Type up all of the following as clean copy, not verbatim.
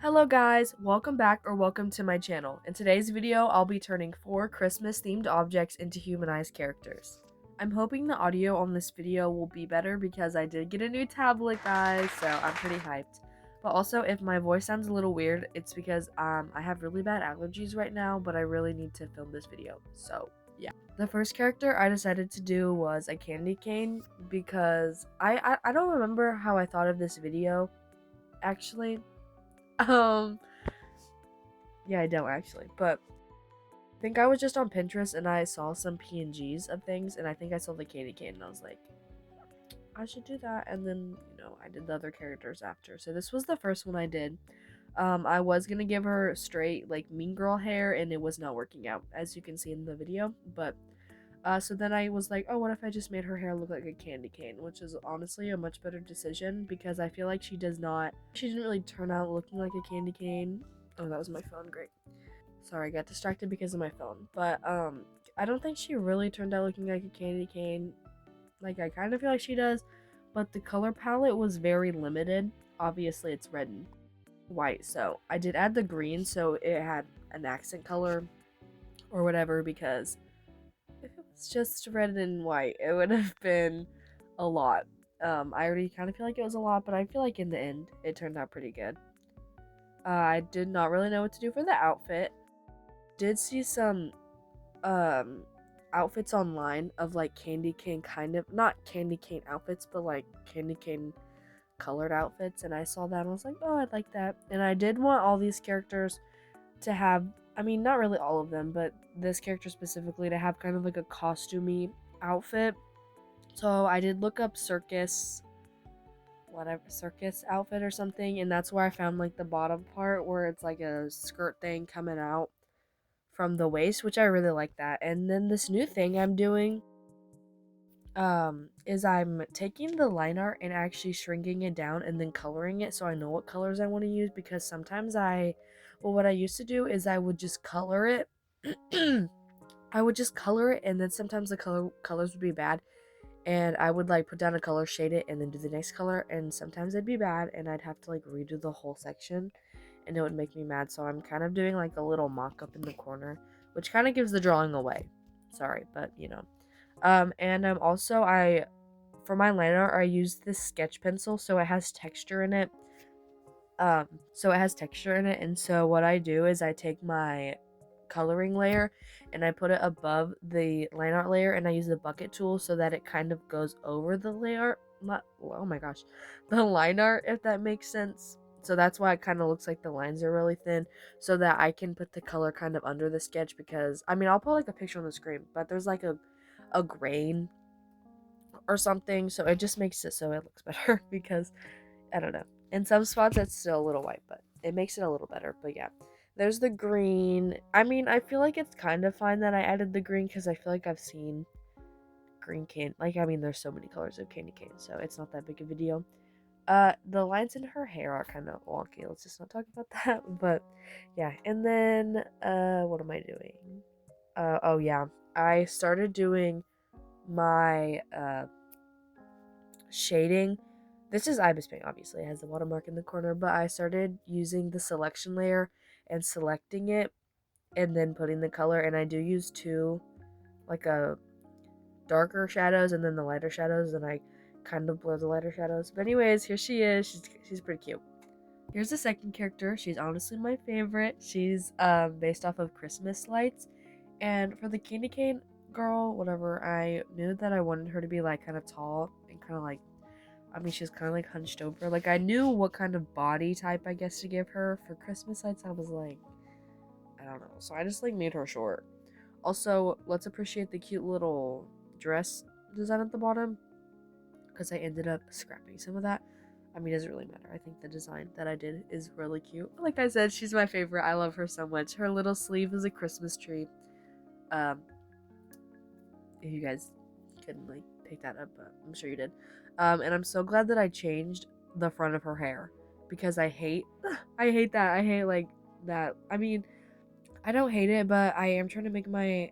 Hello guys, welcome back or welcome to my channel. In today's video, I'll be turning 4 Christmas themed objects into humanized characters. I'm hoping the audio on this video will be better because I did get a new tablet guys, so I'm pretty hyped. But also, if my voice sounds a little weird, it's because I have really bad allergies right now, but I really need to film this video, so yeah. The first character I decided to do was a candy cane because I don't remember how I thought of this video, actually. Um, yeah, I don't actually, but I think I was just on Pinterest and I saw some PNGs of things, and I think I saw the candy cane, and I was like, I should do that. And then, I did the other characters after. So this was the first one I did. I was gonna give her straight, like, mean girl hair, and it was not working out, as you can see in the video, but so then I was like, oh, what if I just made her hair look like a candy cane, which is honestly a much better decision because I feel like she didn't really turn out looking like a candy cane. Oh, that was my phone, great. Sorry, I got distracted because of my phone. But I don't think she really turned out looking like a candy cane. Like, I kind of feel like she does, but the color palette was very limited. Obviously, it's red and white, so I did add the green so it had an accent color or whatever, because if it was just red and white, it would have been a lot. I already kind of feel like it was a lot, but I feel like in the end, it turned out pretty good. I did not really know what to do for the outfit. Did see some outfits online of like candy cane, kind of not candy cane outfits, but like candy cane colored outfits, and I saw that and I was like, oh, I'd like that. And I did want all these characters to have, I mean, not really all of them, but this character specifically to have kind of like a costumey outfit. So I did look up circus outfit or something, and that's where I found like the bottom part where it's like a skirt thing coming out from the waist, which I really like that. And then this new thing I'm doing is I'm taking the line art and actually shrinking it down and then coloring it so I know what colors I want to use, because sometimes what I used to do is I would just color it. I would just color it, and then sometimes the colors would be bad, and I would like put down a color, shade it, and then do the next color, and sometimes it'd be bad and I'd have to like redo the whole section, and it would make me mad. So I'm kind of doing like a little mock-up in the corner, which kind of gives the drawing away. Sorry, but and also for my line art I used this sketch pencil, so it has texture in it. And so what I do is I take my coloring layer and I put it above the line art layer, and I use the bucket tool so that it kind of goes over the layer. Oh my gosh, the line art, if that makes sense. So that's why it kind of looks like the lines are really thin, so that I can put the color kind of under the sketch, because I mean, I'll put like a picture on the screen, but there's like a grain or something, so it just makes it so it looks better because I don't know. In some spots, it's still a little white, but it makes it a little better. But yeah, there's the green. I mean, I feel like it's kind of fine that I added the green because I feel like I've seen green cane. Like, I mean, there's so many colors of candy cane, so it's not that big of a deal. The lines in her hair are kind of wonky. Let's just not talk about that. But yeah, and then what am I doing? Oh yeah, I started doing my shading. This is Ibis paint, obviously. It has the watermark in the corner, but I started using the selection layer and selecting it and then putting the color, and I do use two, like a darker shadows and then the lighter shadows, and I kind of blur the lighter shadows. But anyways, here she is. She's pretty cute. Here's the second character. She's honestly my favorite. She's based off of Christmas lights. And for the candy cane girl, whatever, I knew that I wanted her to be like kind of tall and kind of like, I mean, she's kind of like hunched over. Like, I knew what kind of body type, I guess, to give her for Christmas lights. I was like, I don't know. So I just like made her short. Also, let's appreciate the cute little dress design at the bottom, because I ended up scrapping some of that. I mean, it doesn't really matter. I think the design that I did is really cute. Like I said, she's my favorite. I love her so much. Her little sleeve is a Christmas tree. If you guys couldn't like pick that up, but I'm sure you did. And I'm so glad that I changed the front of her hair, because I hate that. I hate like that. I mean, I don't hate it, but I am trying to make my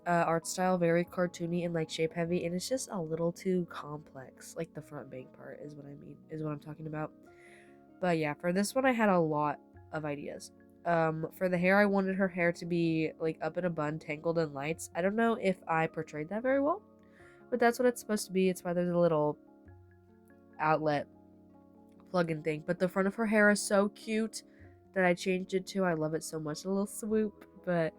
art style very cartoony and like shape heavy, and it's just a little too complex. Like the front bang part is what I'm talking about. But yeah, for this one I had a lot of ideas. For the hair, I wanted her hair to be like up in a bun, tangled in lights. I don't know if I portrayed that very well, but that's what it's supposed to be. It's why there's a little outlet plug-in thing. But the front of her hair is so cute that I changed it to. I love it so much. A little swoop, but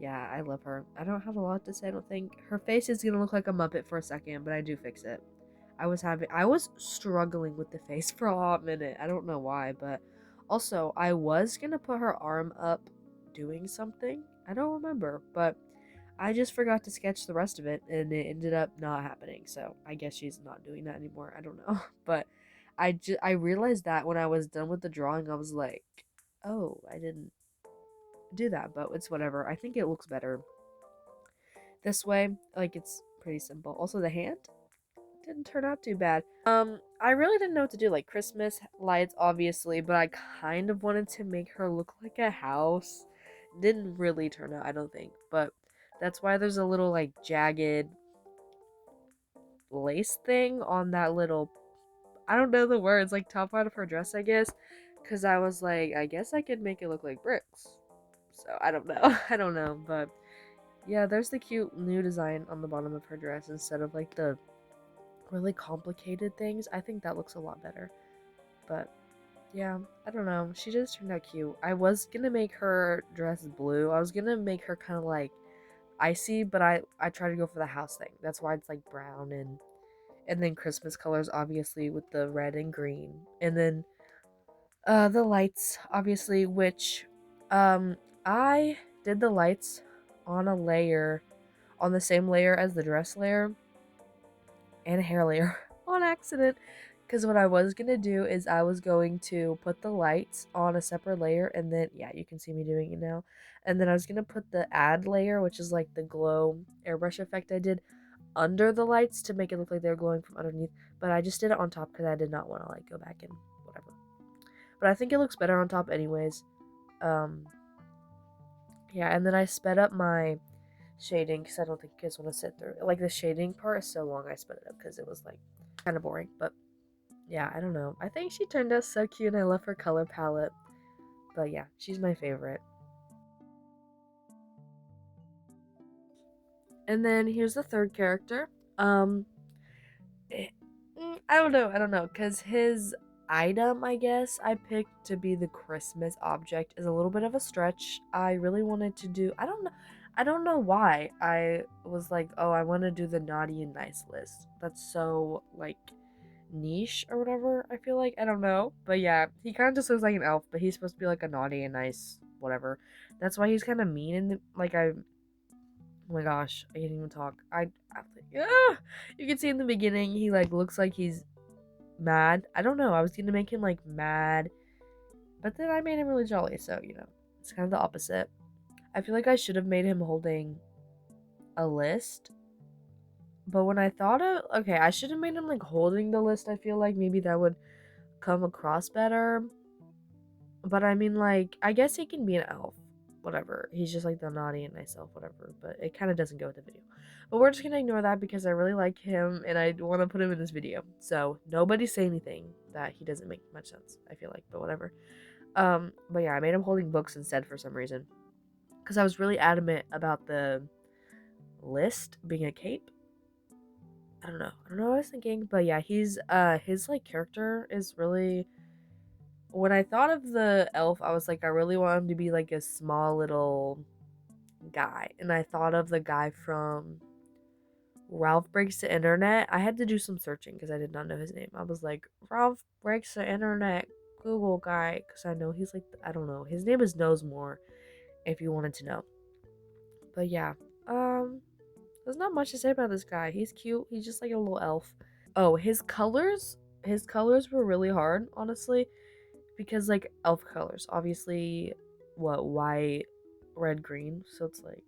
yeah, I love her. I don't have a lot to say, I don't think. Her face is gonna look like a Muppet for a second, but I do fix it. I was struggling with the face for a hot minute. I don't know why, but also I was gonna put her arm up doing something. I don't remember, but I just forgot to sketch the rest of it and it ended up not happening. So I guess she's not doing that anymore. I don't know. But I realized that when I was done with the drawing, I was like, "Oh, I didn't do that, but it's whatever. I think it looks better this way. Like it's pretty simple. Also the hand didn't turn out too bad. I really didn't know what to do. Like Christmas lights, obviously, but I kind of wanted to make her look like a house. Didn't really turn out, I don't think, but that's why there's a little like jagged lace thing on that little. I don't know the words, like top part of her dress, I guess. Cause I was like, I guess I could make it look like bricks. So I don't know. I don't know, but yeah, there's the cute new design on the bottom of her dress instead of like the really complicated things. I think that looks a lot better. But yeah, I don't know. She just turned out cute. I was gonna make her dress blue. I was gonna make her kind of like icy, but I tried to go for the house thing. That's why it's like brown and then Christmas colors obviously with the red and green. And then the lights obviously, which I did the lights on a layer, on the same layer as the dress layer and a hair layer on accident. Because what I was going to do is I was going to put the lights on a separate layer and then, yeah, you can see me doing it now. And then I was going to put the add layer, which is like the glow airbrush effect I did, under the lights to make it look like they're glowing from underneath. But I just did it on top because I did not want to like go back and whatever. But I think it looks better on top anyways. Um, yeah, and then I sped up my shading because I don't think you guys want to sit through it. Like the shading part is so long, I sped it up because it was like kind of boring. But yeah, I don't know. I think she turned out so cute and I love her color palette. But yeah, she's my favorite. And then here's the third character. Um, I don't know, because his item, I guess, I picked to be the Christmas object is a little bit of a stretch. I really wanted to do, I don't know why. I was like, oh, I want to do the naughty and nice list. That's so, like, niche or whatever, I feel like. I don't know. But yeah, he kind of just looks like an elf, but he's supposed to be like a naughty and nice whatever. That's why he's kind of mean and like oh my gosh, I can't even talk. You can see in the beginning he like looks like he's mad. I don't know. I was gonna make him like mad, but then I made him really jolly. So it's kind of the opposite. I feel like I should have made him holding a list, but when I thought of okay, I should have made him like holding the list. I feel like maybe that would come across better. But I mean, like, I guess he can be an elf. Whatever. He's just like the naughty and nice elf, whatever. But it kind of doesn't go with the video. But we're just gonna ignore that because I really like him and I want to put him in this video. So nobody say anything that he doesn't make much sense. I feel like, but whatever. But yeah, I made him holding books instead for some reason because I was really adamant about the list being a cape. I don't know. I don't know what I was thinking, but yeah, he's his like character is really when I thought of the elf, I was like, I really want him to be like a small little guy. And I thought of the guy from Ralph Breaks the Internet. I had to do some searching because I did not know his name. I was like, Ralph Breaks the Internet Google guy. Because I know he's like, I don't know. His name is Knowsmore, if you wanted to know. But yeah, there's not much to say about this guy. He's cute. He's just like a little elf. Oh, his colors were really hard, honestly. Because like elf colors obviously what white red green so it's like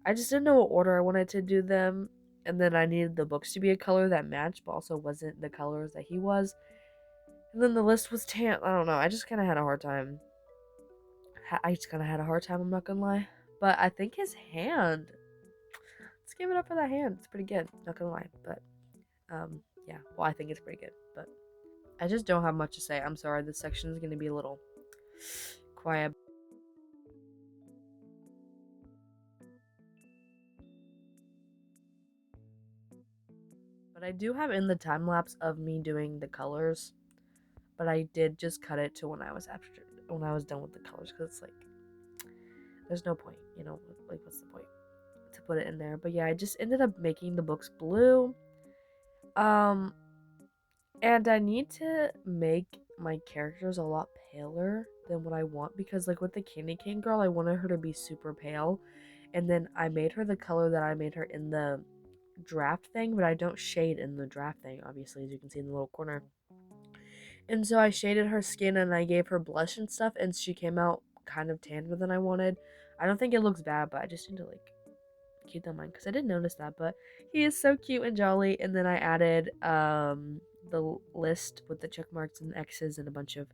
I just didn't know what order I wanted to do them and then I needed the books to be a color that matched but also wasn't the colors that he was and then the list was tan. I don't know, I just kind of had a hard time. I'm not gonna lie, but I think his hand, let's give it up for that hand, it's pretty good, not gonna lie. But yeah, well, I think it's pretty good, but I just don't have much to say. I'm sorry, this section is gonna be a little quiet. But I do have in the time lapse of me doing the colors, but I did just cut it to when I was done with the colors, because it's like there's no point, like what's the point to put it in there. But yeah, I just ended up making the books blue. And I need to make my characters a lot paler than what I want, because like with the candy cane girl, I wanted her to be super pale, and then I made her the color that I made her in the draft thing, but I don't shade in the draft thing, obviously, as you can see in the little corner. And so I shaded her skin and I gave her blush and stuff, and she came out kind of tanner than I wanted. I don't think it looks bad, but I just need to like keep that in mind, because I didn't notice that. But he is so cute and jolly. And then I added the list with the check marks and X's and a bunch of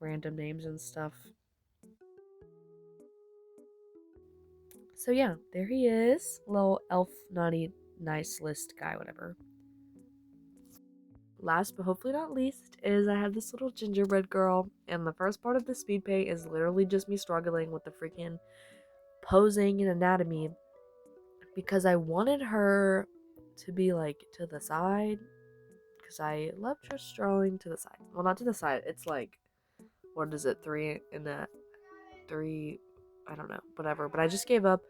random names and stuff. So yeah, there he is, little elf naughty nice list guy, whatever. Last but hopefully not least is I have this little gingerbread girl, and the first part of the speed paint is literally just me struggling with the freaking posing and anatomy, because I wanted her to be like to the side, because I loved her strolling to the side. Well, not to the side, it's like, what is it, three, I don't know, whatever. But I just gave up.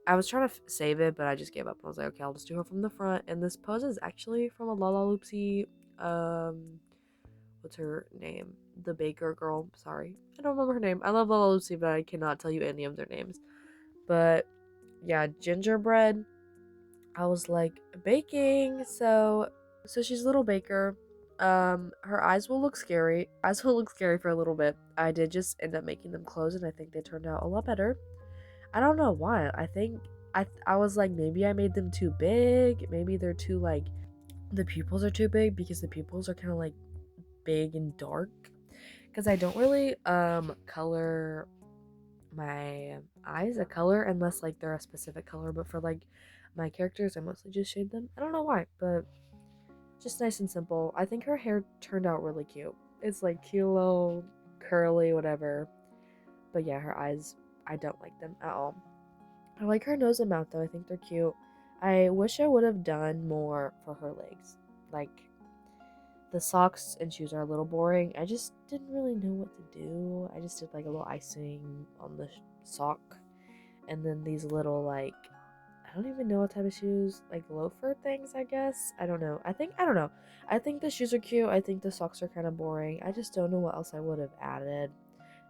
I was trying to save it, but I just gave up. I was like, okay, I'll just do her from the front. And this pose is actually from a Lalaloopsy, what's her name? The baker girl. Sorry, I don't remember her name. I love Lalaloopsy, but I cannot tell you any of their names. But yeah, gingerbread. I was like, baking. So she's a little baker. Her eyes will look scary. Eyes will look scary for a little bit. I did just end up making them close, and I think they turned out a lot better. I don't know why. I think I was like, maybe I made them too big. Maybe they're too like, the pupils are too big, because the pupils are kind of like big and dark. Because I don't really color my eyes a color unless like they're a specific color, but for like my characters, I mostly just shade them. I don't know why, but just nice and simple. I think her hair turned out really cute. It's like cute little curly whatever. But yeah, her eyes, I don't like them at all. I like her nose and mouth though. I think they're cute. I wish I would have done more for her legs. Like, the socks and shoes are a little boring. I just didn't really know what to do. I just did like a little icing on the sock, and then these little like, I don't even know what type of shoes, like loafer things, I guess. I don't know. I don't know. I think the shoes are cute. I think the socks are kind of boring. I just don't know what else I would have added.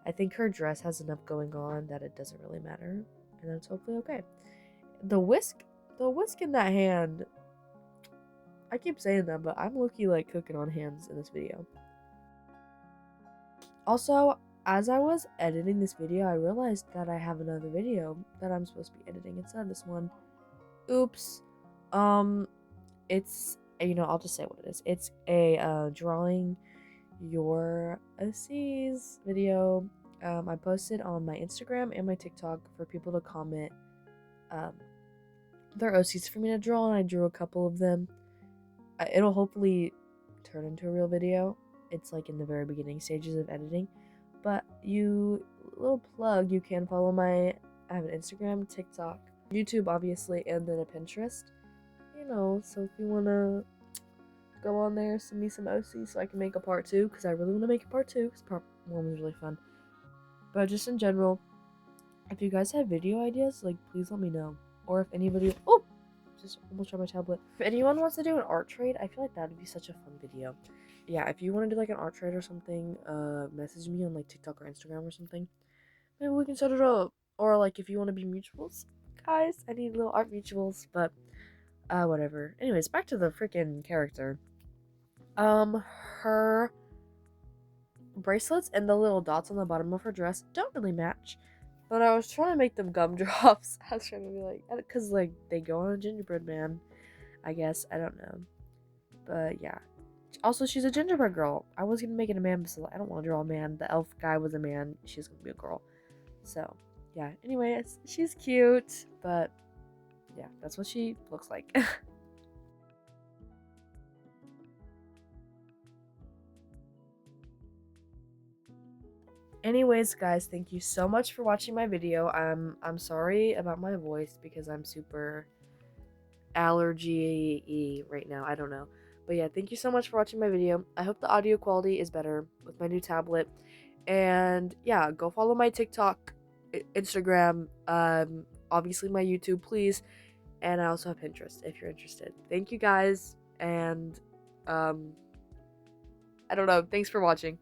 I think her dress has enough going on that it doesn't really matter, and that's hopefully okay. The whisk in that hand, I keep saying that, but I'm low-key like cooking on hands in this video. Also, as I was editing this video, I realized that I have another video that I'm supposed to be editing instead of this one. Oops. It's, I'll just say what it is. It's a drawing your OCs video. I posted on my Instagram and my TikTok for people to comment their OCs for me to draw, and I drew a couple of them. It'll hopefully turn into a real video. It's like in the very beginning stages of editing. But little plug, you can follow I have an Instagram, TikTok, YouTube obviously, and then a Pinterest. So if you want to go on there, send me some OC so I can make a part 2, because I really want to make a part 2, because part 1 was really fun. But just in general, if you guys have video ideas, like, please let me know. Or if anybody, just almost dropped my tablet. If anyone wants to do an art trade, I feel like that would be such a fun video. Yeah, if you want to do like an art trade or something, message me on like TikTok or Instagram or something. Maybe we can set it up. Or like if you want to be mutuals, guys, I need little art mutuals. But whatever. Anyways, back to the freaking character. Her bracelets and the little dots on the bottom of her dress don't really match. But I was trying to make them gumdrops. I was trying to be like, because like they go on a gingerbread man, I guess. I don't know. But yeah. Also, she's a gingerbread girl. I was gonna make it a man, but I don't want to draw a man. The elf guy was a man. She's gonna be a girl. So yeah. Anyway, she's cute, but yeah, that's what she looks like. Anyways, guys, thank you so much for watching my video. I'm sorry about my voice because I'm super allergy-y right now. I don't know. But yeah, thank you so much for watching my video. I hope the audio quality is better with my new tablet. And yeah, go follow my TikTok, Instagram, obviously my YouTube, please. And I also have Pinterest if you're interested. Thank you guys, and I don't know. Thanks for watching.